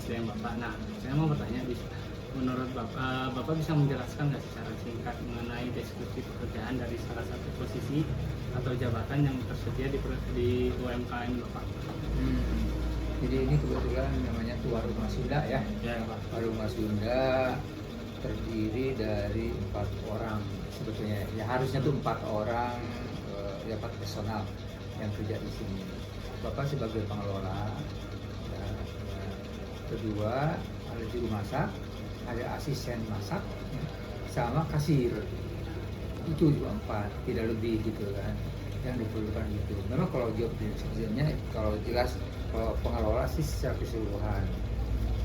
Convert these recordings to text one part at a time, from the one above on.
SDM Bapak. Nah, saya mau bertanya, menurut Bapak bisa menjelaskan nggak secara singkat mengenai deskripsi pekerjaan dari salah satu posisi atau jabatan yang tersedia di UMKM Bapak? Jadi ini kebetulan namanya tuh Warung Mas Sunda ya. Ya, Pak. Warung Mas Sunda terdiri dari 4 orang sebetulnya. Ya harusnya tuh 4 orang ya 4 personal yang kerja di sini. Bapak sebagai pengelola, ya, kedua ada juru masak, ada asisten masak, ya, sama kasir. Itu juga 4, tidak lebih gitu kan yang diperlukan gitu. Memang kalau job description-nya kalau jelas kalau pengelola sih secara keseluruhan.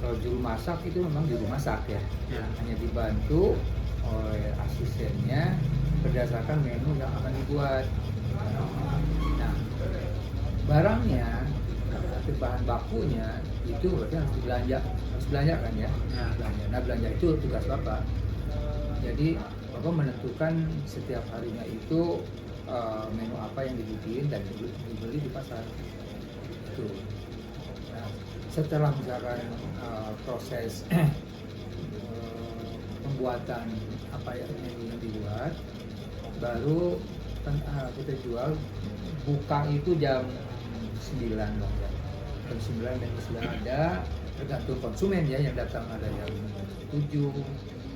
Kalau juru masak itu memang juru masak ya, hanya dibantu oleh asistennya berdasarkan menu yang akan dibuat. Nah, barangnya atau bahan bakunya itu berarti harus belanja kan ya, belanja. Nah, belanja itu tugas Bapak. Jadi Bapak menentukan setiap harinya itu menu apa yang dibikin dan dibeli di pasar itu. Nah, setelah misalkan proses pembuatan apa ya menu yang dibuat, baru kita jual. Buka itu jam 9 lah ya. Jam 9 menu sudah ada, tergantung konsumen ya yang datang, ada yang 7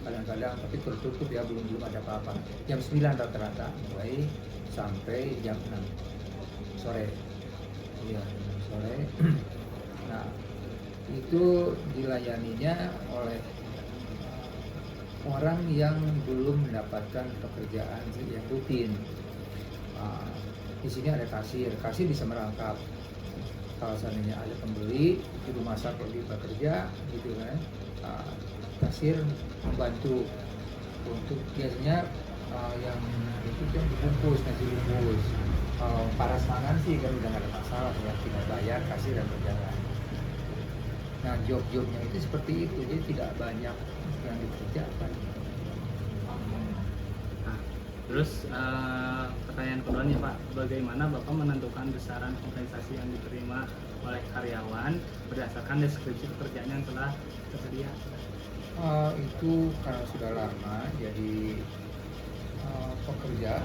kadang-kadang, tapi tertutup ya, belum ada apa-apa. Jam 9 rata-rata mulai sampai jam 6 sore. Iya, sore. Nah, itu dilayaninya oleh orang yang belum mendapatkan pekerjaan yang rutin. Di sini ada kasir bisa merangkap. Kalau seandainya ada pembeli, juru masak lagi bekerja, gitu kan. Kasir membantu untuk biasanya yang itu yang dibungkus, nasi bungkus. Kalau paras tangan sih kan udah nggak ada masalah ya, tinggal bayar, kasir dan berjalan. Nah, job-jobnya itu seperti itu, jadi tidak banyak yang dikerjakan. Nah, terus pertanyaan kedua nih Pak, bagaimana Bapak menentukan besaran kompensasi yang diterima oleh karyawan berdasarkan deskripsi pekerjaan yang telah tersedia? Itu karena sudah lama, jadi pekerja,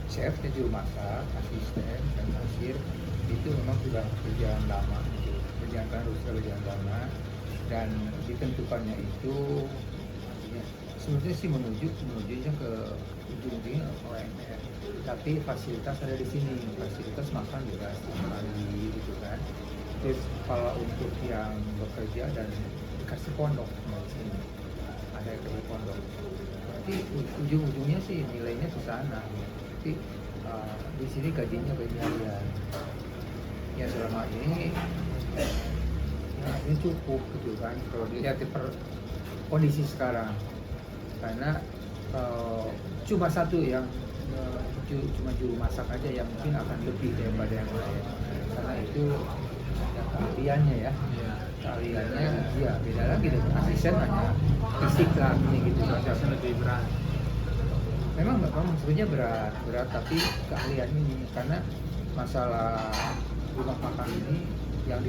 chef, juru masak, asisten, dan kasir itu memang sudah kerjaan lama, kerjaan lama, dan ditentukannya itu ya, sebenarnya sih menujunya ke ujung-ujungnya OMR, tapi fasilitas ada di sini, fasilitas makan juga sekali gitu kan. Terus kalau untuk yang bekerja dan dikasih pondok di sini, ada yang kasih pondok, berarti ujung-ujungnya sih nilainya ke sana. Tapi di sini gaji harian. Ya selama ini ini cukup gitu kan kalau dilihat di kondisi sekarang, karena cuma satu yang cuma juru masak aja yang mungkin akan lebih daripada yang lain, karena itu ya, keahliannya ya, keahliannya ya beda lagi dengan asisten, hanya fisik lah ini gitu, Asisten lebih berat. memang sebenarnya berat tapi keahlian ini, karena masalah rumah makan ini yang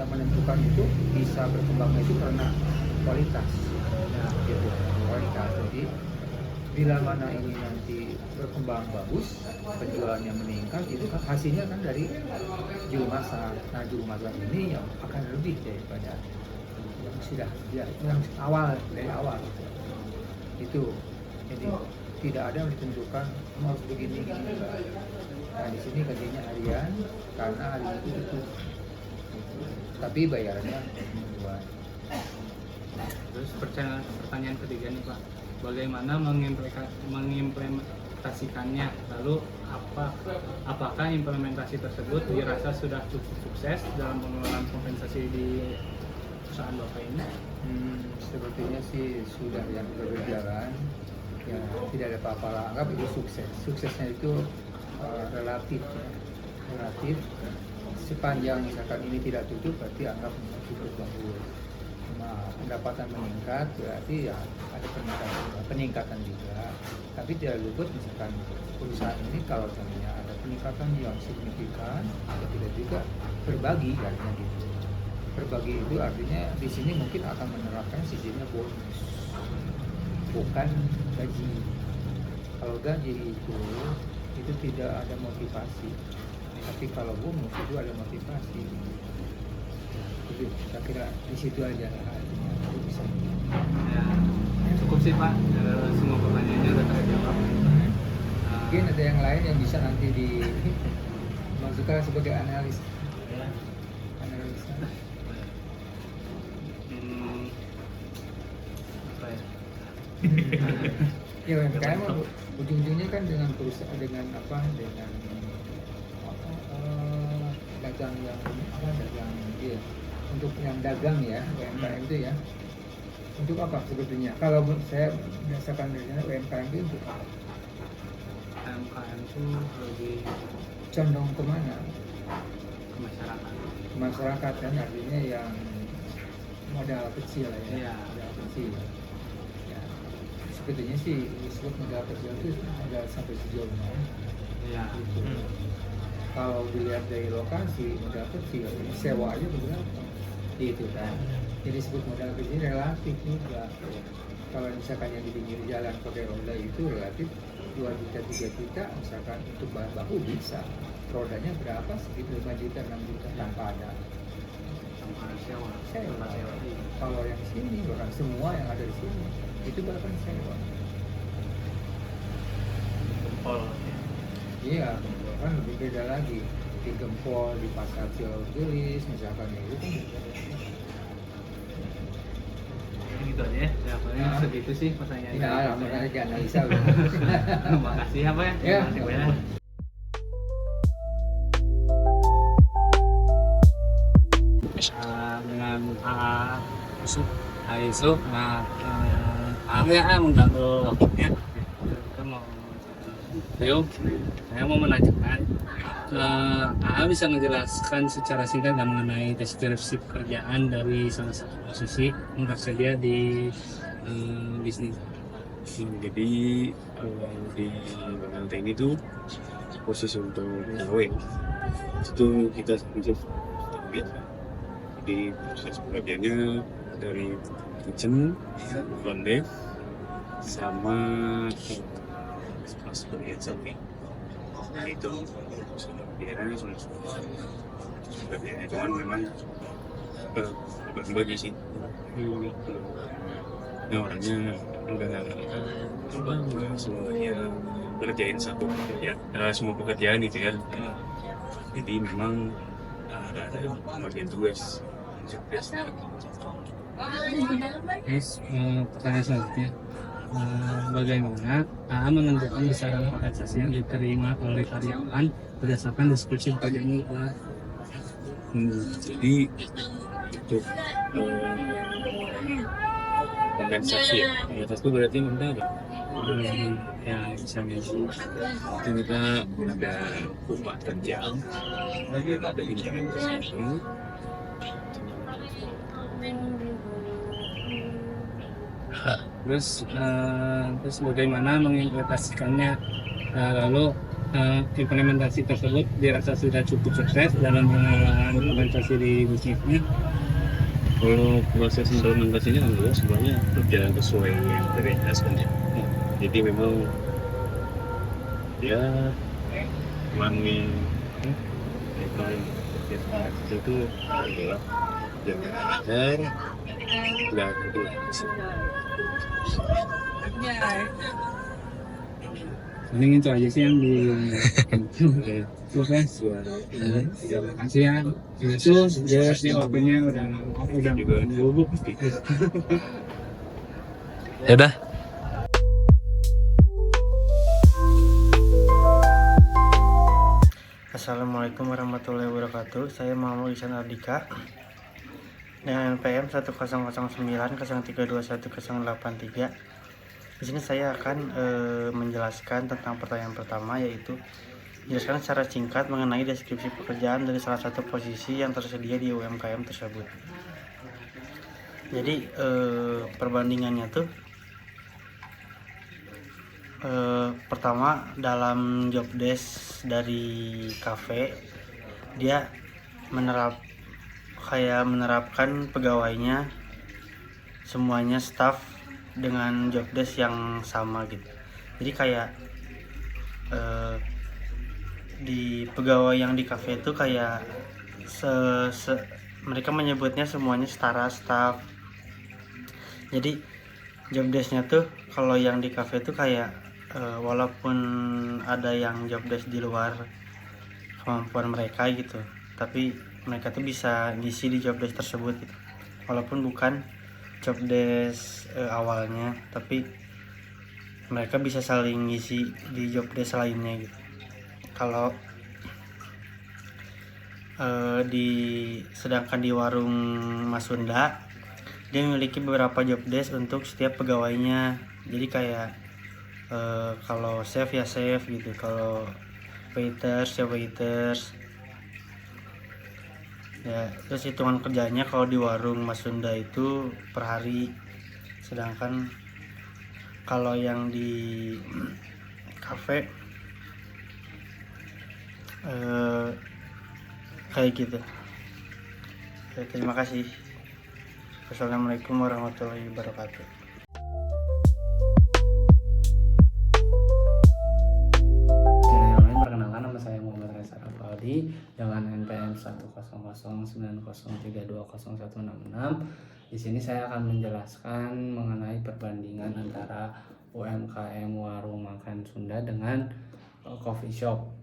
menentukan itu bisa berkembangnya itu karena kualitas ya, gitu, kualitas. Jadi bila mana ini nanti berkembang bagus, penjualannya meningkat, itu kan hasilnya kan dari juru masak. Nah, juru masak ini yang akan lebih daripada yang sudah yang awal dari awal itu. Jadi tidak ada yang ditentukan harus begini. Nah, di sini gajinya harian karena hari itu tapi bayarannya mingguan. Terus pertanyaan ketiga nih Pak, bagaimana mengimplementasikannya? Lalu apakah implementasi tersebut dirasa sudah cukup sukses dalam pengelolaan kompensasi di perusahaan Bapak ini? Sepertinya sih sudah yang berjalan, ya tidak ada apa-apa lah, anggap itu sukses. Suksesnya itu relatif sepanjang misalkan ini tidak tutup berarti anggap cukup bagus. Pendapatan meningkat berarti ya ada peningkatan juga, tapi tidak luput misalkan perusahaan ini kalau seandainya ada peningkatan yang signifikan, ya tidak juga berbagi, artinya gitu. berbagi itu artinya di sini mungkin akan menerapkan sistemnya bonus, bukan gaji. Kalau gaji itu tidak ada motivasi, tapi kalau bonus itu ada motivasi. Itu saya kira di situ aja artinya itu bisa. Ya, cukup sih Pak. Semua pertanyaannya sudah terjawab. Mungkin ada yang lain yang bisa nanti dimasukkan sebagai analis. Analisa. Apa ya? Ya UMKM ujung-ujungnya kan dengan perusahaan dengan dagang yang dagang iya untuk yang dagang ya UMKM itu ya untuk apa sebetulnya kalau saya berdasarkan dari UMKM itu untuk apa? UMKM itu lebih Condong kemana? ke masyarakat. Masyarakat kan artinya yang modal kecil ya, Iya. modal kecil. Ya, sebetulnya sih disebut modal kecil itu modal sampai sejauh mana? Iya. Gitu. Kalau dilihat dari lokasi modal kecil, sewa aja berapa? Gitu kan. Jadi disebut modal kecil relatif juga. Kalau misalkan yang di pinggir jalan pakai roda itu relatif 2 juta 3 juta misalkan untuk bahan baku bisa. Rodanya berapa? Sekitar 5 juta 6 juta tanpa ada Sama sewa. sewa. Sewa. Iya. Kalau yang sini bahkan semua yang ada di sini itu bahkan sewa. Gempol. Iya, kan lebih beda lagi di Gempol, di Pasar Cigelis misalkan itu kan beda. Gitu aja ya. Ya, paling segitu sih pertanyaannya. Ya, makanya aja analisa. Makasih ya Pak ya. Ya. Terima kasih banyak. Dengan Yusuf, nah mengganggu waktunya. Kita mau saya mau menanyakan, bisa menjelaskan secara singkat mengenai deskripsi pekerjaan dari salah satu posisi yang tersedia di bisnis. Jadi di BMT ini tuh khusus untuk pegawai itu kita biasa. Jadi proses pekerjaannya dari kitchen, front desk, sama pas bagian samping. Nah itu biasanya sudah biasanya cuman memang berbagi sih. Nah orangnya enggak semuanya ngerjain satu pekerjaan, semua pekerjaan gitu ya. Jadi memang ada bagian tugas. Terus pertanyaan selanjutnya, bagaimana menentukan besaran kompensasi yang diterima oleh karyawan berdasarkan deskripsi pekerjaan Pak? Jadi untuk kompensasi ya atas itu berarti minta apa? Ya misalnya Itu kita ada upah kerja, ada tunjangan kesehatan, terus bagaimana mengimplementasikannya, lalu implementasi tersebut dirasa sudah cukup sukses dalam pengelolaan implementasi di bisnisnya. kalau proses implementasinya alhamdulillah semuanya berjalan sesuai yang direncanakan ya. Jadi memang ya wangi itu adalah yang ajar dan itu Mending itu aja sih yang di Sukses. Terima kasih ya Yesus, ya di waktunya udah juga bubuk. Ya udah. Assalamualaikum warahmatullahi wabarakatuh. Saya Muhammad Ihsan Ardika dengan NPM 100903210083. Di sini saya akan menjelaskan tentang pertanyaan pertama, yaitu menjelaskan secara singkat mengenai deskripsi pekerjaan dari salah satu posisi yang tersedia di UMKM tersebut. Jadi perbandingannya tuh pertama dalam job desk dari kafe dia kayak menerapkan pegawainya semuanya staff dengan job desk yang sama gitu. Jadi kayak di pegawai yang di cafe itu kayak mereka menyebutnya semuanya setara staff. Jadi job desknya tuh kalau yang di cafe itu kayak walaupun ada yang job desk di luar kemampuan mereka gitu, tapi mereka tuh bisa ngisi di job desk tersebut gitu. Walaupun bukan job desk awalnya, tapi mereka bisa saling ngisi di job desk lainnya gitu. Kalau sedangkan di warung Mas Sunda, dia memiliki beberapa job desk untuk setiap pegawainya. Jadi kayak kalau chef ya chef gitu, kalau waiters ya waiters ya. Terus hitungan kerjanya kalau di warung Mas Sunda itu per hari, sedangkan kalau yang di cafe kayak gitu. Terima kasih. Wassalamualaikum warahmatullahi wabarakatuh. Perkenalkan, nama saya Muhammad Reza Rafaldi dengan NPM 10090320116. Di sini saya akan menjelaskan mengenai perbandingan antara UMKM warung makan Sunda dengan coffee shop.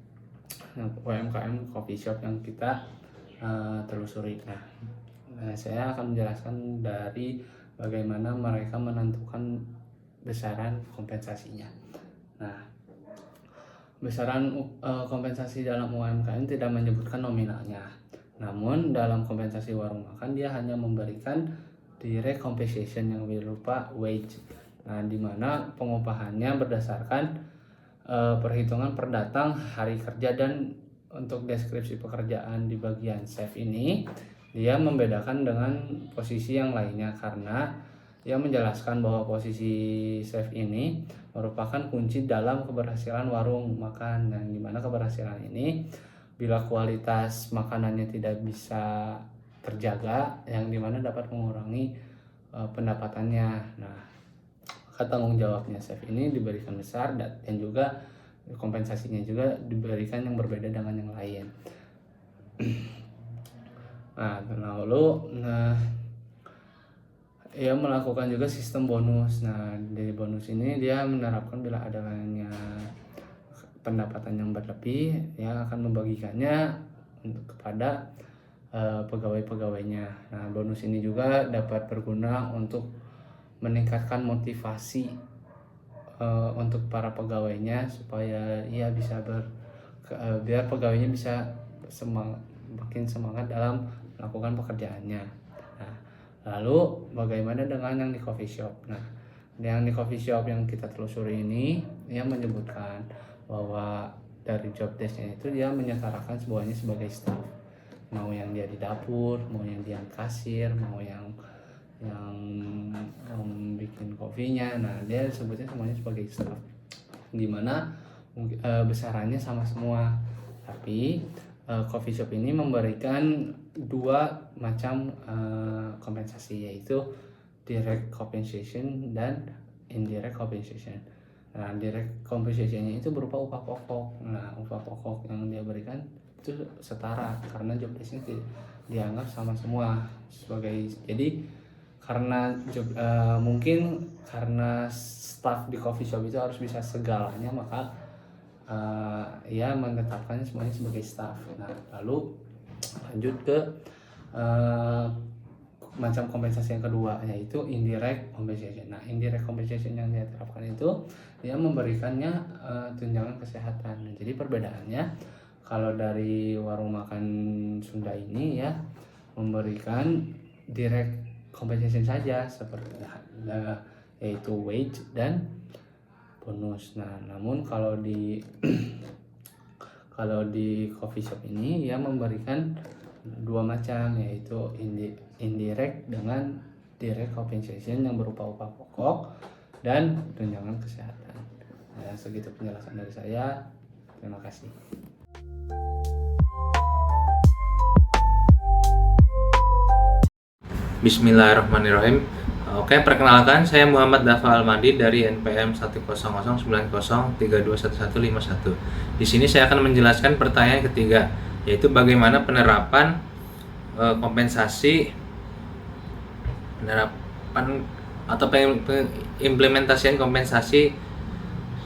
Nah, UMKM coffee shop yang kita telusuri. Nah, saya akan menjelaskan dari bagaimana mereka menentukan besaran kompensasinya. Nah, besaran kompensasi dalam UMKM tidak menyebutkan nominalnya. Namun dalam kompensasi warung makan dia hanya memberikan direct compensation yang berupa wage. Nah, di mana pengupahannya berdasarkan perhitungan per datang, hari kerja, dan untuk deskripsi pekerjaan di bagian chef ini dia membedakan dengan posisi yang lainnya karena dia menjelaskan bahwa posisi chef ini merupakan kunci dalam keberhasilan warung makan, dan dimana keberhasilan ini bila kualitas makanannya tidak bisa terjaga, yang dimana dapat mengurangi pendapatannya. Nah, maka tanggung jawabnya chef ini diberikan besar, dan juga kompensasinya juga diberikan yang berbeda dengan yang lain. Nah, lalu ia melakukan juga sistem bonus. Nah, dari bonus ini dia menerapkan bila adanya pendapatan yang berlebih, dia akan membagikannya kepada pegawai-pegawainya. Nah, bonus ini juga dapat berguna untuk meningkatkan motivasi untuk para pegawainya supaya ia bisa biar pegawainya bisa makin semangat dalam melakukan pekerjaannya. Nah, lalu bagaimana dengan yang di coffee shop? Nah, yang di coffee shop yang kita telusuri ini, ia menyebutkan bahwa dari job desk-nya itu dia menyetarakan semuanya sebagai staff. Mau yang dia di dapur, mau yang dia kasir, mau yang bikin kopinya. Nah, dia sebutnya semuanya sebagai staff. Dimana besarannya sama semua. Tapi coffee shop ini memberikan dua macam kompensasi, yaitu direct compensation dan indirect compensation. Nah, direct compensation-nya itu berupa upah pokok. Nah, upah pokok yang dia berikan itu setara karena job desk-nya dianggap sama semua sebagai. Jadi karena mungkin karena staff di coffee shop itu harus bisa segalanya, maka ia menetapkannya semuanya sebagai staff. Nah, lalu lanjut ke macam kompensasi yang kedua, yaitu indirect compensation. Nah, indirect compensation yang dia terapkan itu dia memberikannya tunjangan kesehatan. Nah, jadi perbedaannya kalau dari warung makan Sunda ini ya memberikan direct compensation saja seperti yaitu wage dan bonus. Nah, namun kalau di coffee shop ini ya memberikan dua macam, yaitu indirect dengan direct compensation yang berupa upah pokok dan tunjangan kesehatan. Nah, segitu penjelasan dari saya. Terima kasih. Bismillahirrahmanirrahim. Oke, perkenalkan saya Muhammad Dafa Almadi dari NPM 10090321151. Di sini saya akan menjelaskan pertanyaan ketiga, yaitu bagaimana penerapan implementasian kompensasi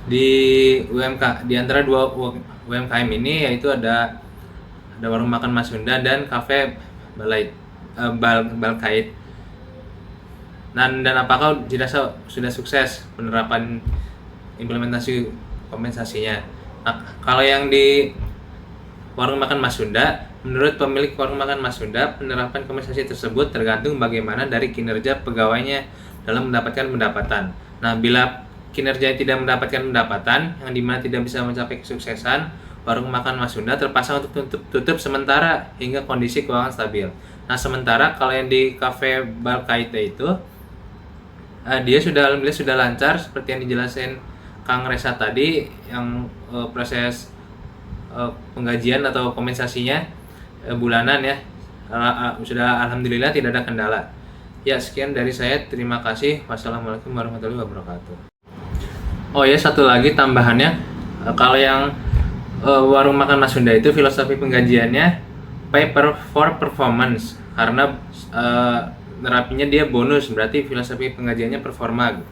di UMK di antara dua UMKM ini, yaitu ada warung makan Mas Sunda dan kafe Balkait. Dan apakah dirasa sudah sukses penerapan implementasi kompensasinya? Nah, kalau yang di warung makan Mas Sunda, menurut pemilik warung makan Mas Sunda, penerapan kompensasi tersebut tergantung bagaimana dari kinerja pegawainya dalam mendapatkan pendapatan. Nah, bila kinerja tidak mendapatkan pendapatan, yang dimana tidak bisa mencapai kesuksesan, warung makan Mas Sunda terpaksa untuk tutup sementara hingga kondisi keuangan stabil. Nah, sementara kalau yang di kafe Balkait itu, dia alhamdulillah sudah lancar seperti yang dijelasin Kang Resa tadi, yang proses penggajian atau kompensasinya bulanan ya, sudah alhamdulillah tidak ada kendala. Ya, sekian dari saya, terima kasih. Wassalamualaikum warahmatullahi wabarakatuh. Oh ya, satu lagi tambahannya, kalau yang warung makan Mas Sunda itu filosofi penggajiannya pay for performance, karena nerapinya dia bonus, berarti filosofi penggajiannya performa.